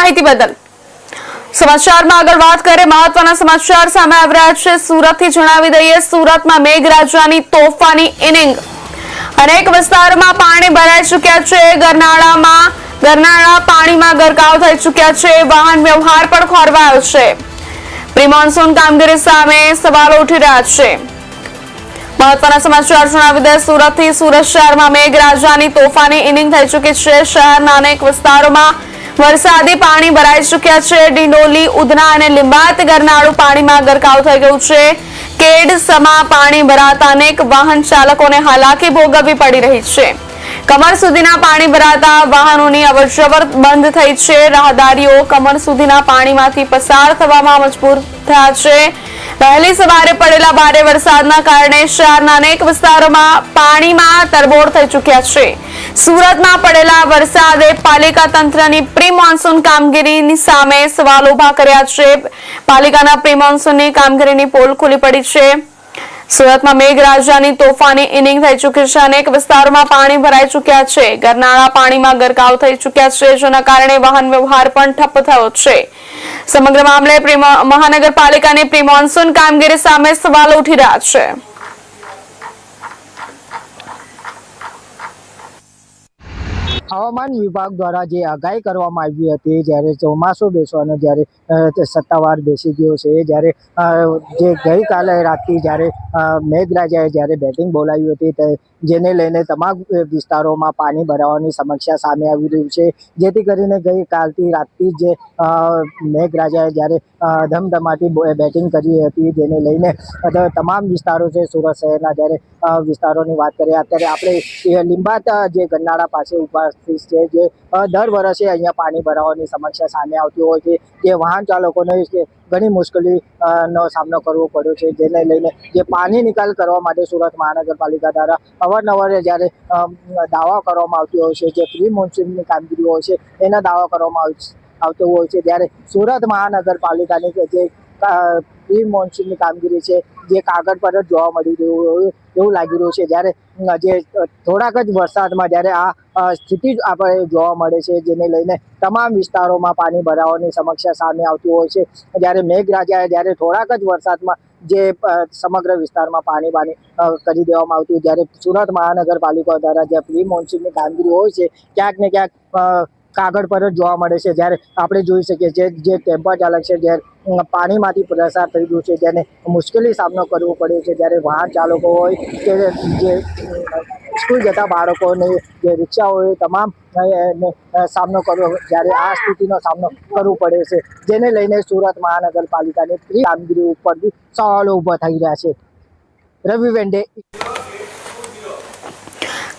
માહિતી બદલ। સમાચારમાં આગળ વાત કરીએ, મહત્વના સમાચાર સામે આવી રહ્યા છે સુરતથી। જણાવી દઈએ, સુરતમાં મેઘરાજાની તોફાની ઇનિંગ, અનેક વિસ્તારોમાં પાણી ભરાઈ ચૂક્યા છે। ગરનાળા પાણીમાં ગરકાવ થઈ ચૂક્યા છે, વાહન વ્યવહાર પણ ખોરવાયો છે। પ્રી મોન્સૂન કામગીરી સામે સવાલો ઉઠી રહ્યા છે। મહત્વના સમાચાર જણાવી દે, સુરતથી સુરત શહેરમાં મેઘરાજાની તોફાની ઇનિંગ થઈ ચૂકી છે। શહેરના અનેક વિસ્તારોમાં વરસાદી પાણી ભરાઈ ચૂક્યા છે। ડિંડોલી, ઉધના અને લીંબાયત ગરનાળું પાણીમાં ગરકાવ થઈ ગયું છે। કેડસમાં પાણી ભરાતા અનેક વાહન ચાલકોને હાલાકી ભોગવવી પડી રહી છે। કમર સુધીના પાણી ભરાતા વાહનોની અવરજવર બંધ થઈ છે। રાહદારીઓ કમર સુધીના પાણીમાંથી પસાર થવામાં મજબૂર થયા છે। વહેલી સવારે પડેલા ભારે વરસાદના કારણે શહેરના અનેક વિસ્તારોમાં પાણીમાં તરબોળ થઈ ચૂક્યા છે। સુરતમાં પડેલા વરસાદે પાલિકા તંત્રની પ્રી મોન્સૂન કામગીરીની સામે સવાલો ઉભા કર્યા છે। પાલિકાના પ્રી મોન્સૂનની કામગીરીની પોલ ખુલ્લી પડી છે। સુરતમાં મેઘરાજાની તોફાની ઇનિંગ થઈ ચૂકી છે। અનેક વિસ્તારોમાં પાણી ભરાઈ ચૂક્યા છે। ગરનાળા પાણીમાં ગરકાવ થઈ ચૂક્યા છે, જેના કારણે વાહન વ્યવહાર પણ ઠપ થયો છે। સમગ્ર મામલે મહાનગરપાલિકાની પ્રી મોન્સૂન કામગીરી સામે સવાલો ઉઠી રહ્યા છે। હવામાન વિભાગ દ્વારા જે આગાહી કરવામાં આવી હતી, જ્યારે ચોમાસું બેસવાનું જ્યારે સત્તાવાર બેસી ગયો છે, જ્યારે જે ગઈકાલે રાતથી જ્યારે મેઘરાજાએ જ્યારે બેટિંગ બોલાવી હતી, જેને લઈને તમામ વિસ્તારોમાં પાણી ભરાવાની સમસ્યા સામે આવી રહ્યું છે। જેથી કરીને ગઈકાલથી રાતથી જે મેઘરાજાએ જ્યારે ધમધમાટી બેટિંગ કરી હતી, જેને લઈને તમામ વિસ્તારો છે સુરત શહેરના જ્યારે વિસ્તારોની વાત કરીએ, અત્યારે આપણે લીંબાયત જે ગરનાળા પાસે ઉભા છે, જે દર વર્ષે અહીંયા પાણી ભરાવાની સમસ્યા સામે આવતી હોય છે, જે વાહન ચાલકોને ઘણી મુશ્કેલીનો સામનો કરવો પડ્યો છે। જેને લઈને જે પાણી નિકાલ કરવા માટે સુરત મહાનગરપાલિકા દ્વારા અવારનવાર જ્યારે દાવા કરવામાં આવતી હોય છે, જે પ્રી મોન્સૂનની કામગીરી હોય છે એના દાવા કરવામાં આવતો હોય છે, ત્યારે સુરત મહાનગરપાલિકાની જે પ્રી મોન્સૂનની કામગીરી છે જે કાગળ પર જ જોવા મળી રહ્યું હોય એવું લાગી રહ્યું છે। જ્યારે જે થોડાક જ વરસાદમાં જ્યારે આ સ્થિતિ આપણે જોવા મળે છે, જેને લઈને તમામ વિસ્તારોમાં પાણી ભરાવાની સમસ્યા સામે આવતી હોય છે। જ્યારે મેઘરાજાએ જ્યારે થોડાક જ વરસાદમાં જે સમગ્ર વિસ્તારમાં પાણી કરી દેવામાં આવતું, જ્યારે સુરત મહાનગરપાલિકા દ્વારા જે પ્રી મોન્સૂનની કામગીરી હોય છે ક્યાંક ને ક્યાંક કાગળ પર જ જોવા મળે છે। જ્યારે આપણે જોઈ શકીએ છીએ જે ટેમ્પો ચાલક છે, જે પાણીમાંથી પસાર થઈ ગયું છે, જેને મુશ્કેલી સામનો કરવો પડે છે। જ્યારે વાહન ચાલકો હોય કે જે સ્કૂલ જતા બાળકોને જે રિક્ષા હોય, તમામ સામનો કરવો, જ્યારે આ સ્થિતિનો સામનો કરવો પડે છે, જેને લઈને સુરત મહાનગરપાલિકાની પ્રી કામગીરી ઉપર બી સવાલો ઊભા થઈ રહ્યા છે। રવિ વેંડે,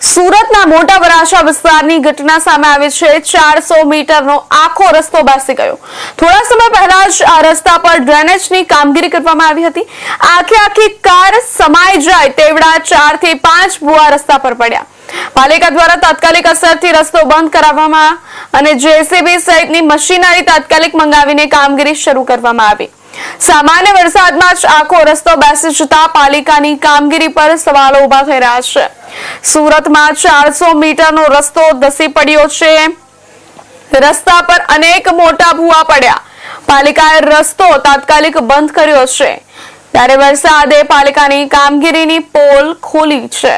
સુરતના મોટા વરાછા વિસ્તારની ઘટના સામે આવી છે। 400 મીટરનો આખો રસ્તો બેસી ગયો। થોડા સમય પહેલા જ આ રસ્તા પર ડ્રેનેજની કામગીરી કરવામાં આવી હતી। આખી કાર સમાઈ જાય તેવડા 4 થી 5 ભૂવા રસ્તા પર પડ્યા। પાલિકા દ્વારા તાત્કાલિક અસરથી રસ્તો બંધ કરાવવામાં અને જેસીબી સહિતની મશીનરી તાત્કાલિક મંગાવીને કામગીરી શરૂ કરવામાં આવી। સામાન્ય વરસાદમાં જ આખો રસ્તો બેસી જતા પાલિકાની કામગીરી પર સવાલો ઉભા થઈ રહ્યા છે। સુરતમાં 400 મીટરનો રસ્તો ધસી પડ્યો છે। રસ્તા પર અનેક મોટા ભૂવા પડ્યા। પાલિકાએ રસ્તો તાત્કાલિક બંધ કર્યો છે, ત્યારે વરસાદે પાલિકાની કામગીરીની પોલ ખોલી છે।